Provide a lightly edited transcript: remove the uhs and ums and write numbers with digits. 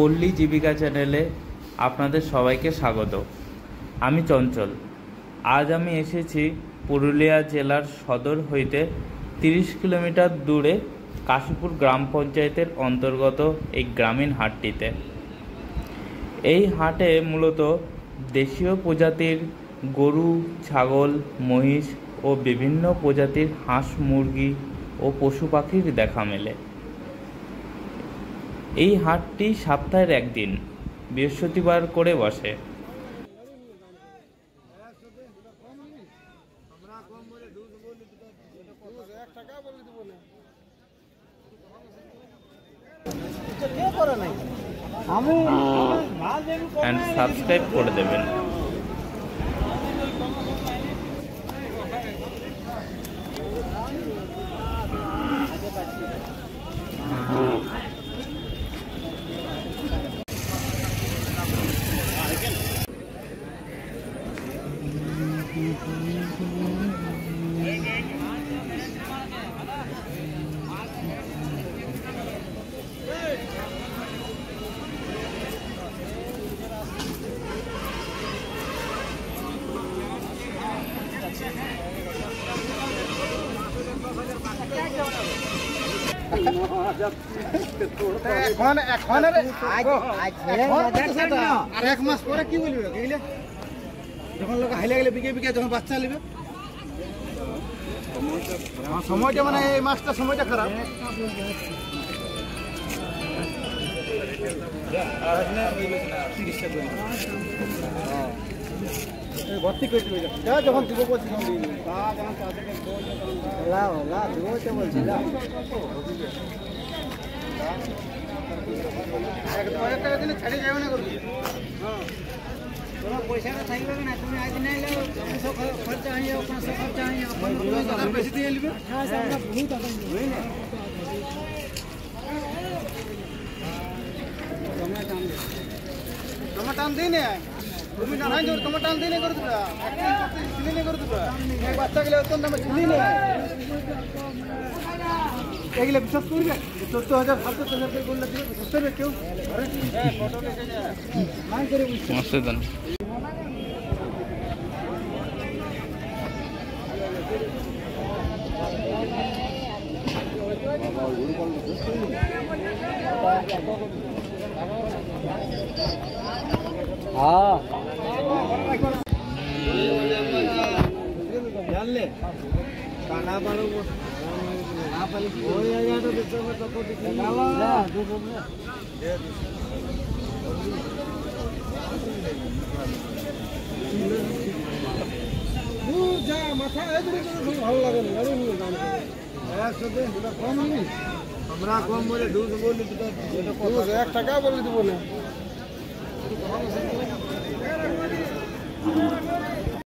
পল্লী জীবিকা চ্যানেলে আপনাদের সবাইকে স্বাগত। আমি চঞ্চল। আজ আমি এসেছি পুরুলিয়া জেলার সদর হইতে 30 কিলোমিটার দূরে কাশীপুর গ্রাম পঞ্চায়েতের অন্তর্গত এই গ্রামীণ হাটটিতে। এই হাটে মূলত দেশীয় প্রজাতির গরু, ছাগল, মহিষ ও বিভিন্ন প্রজাতির হাঁস, মুরগি ও পশু পাখির দেখা মেলে। এই হাটটি সপ্তাহের একদিন বৃহস্পতিবার করে বসে। and সাবস্ক্রাইব করে দেবেন। বাচ্চা নেবে সময়টা মানে এই মাসটা সময়টা খারাপ। ভর্তি করে দিবে যখন দিব বলছি টাকা দিলে ছাড়ি যাবে না করবি। পয়সাটা থাকবে না, তুমি আজ নিয়ে এলে খরচা হয়ে যাবে, 500 খরচা হয়ে যাবে, বেশি দিয়ে নেবে। তোমার টান দিই না, তুমি না হয় তোমার টান দিয়ে করে দিবা, ছিলি করে দিবা। বাচ্চা গেলে অত্যন্ত আমার ছিলি না এগুলো বিশ্বাস করবে। 14,000 7,000 করলে দিবে, বিশ্বাস করবে কেউ? জানলে কানা বাড়ো মাথা ভালো লাগে না। আমরা কম বলে 200 বলি, 1 টাকা বলে দেবো না।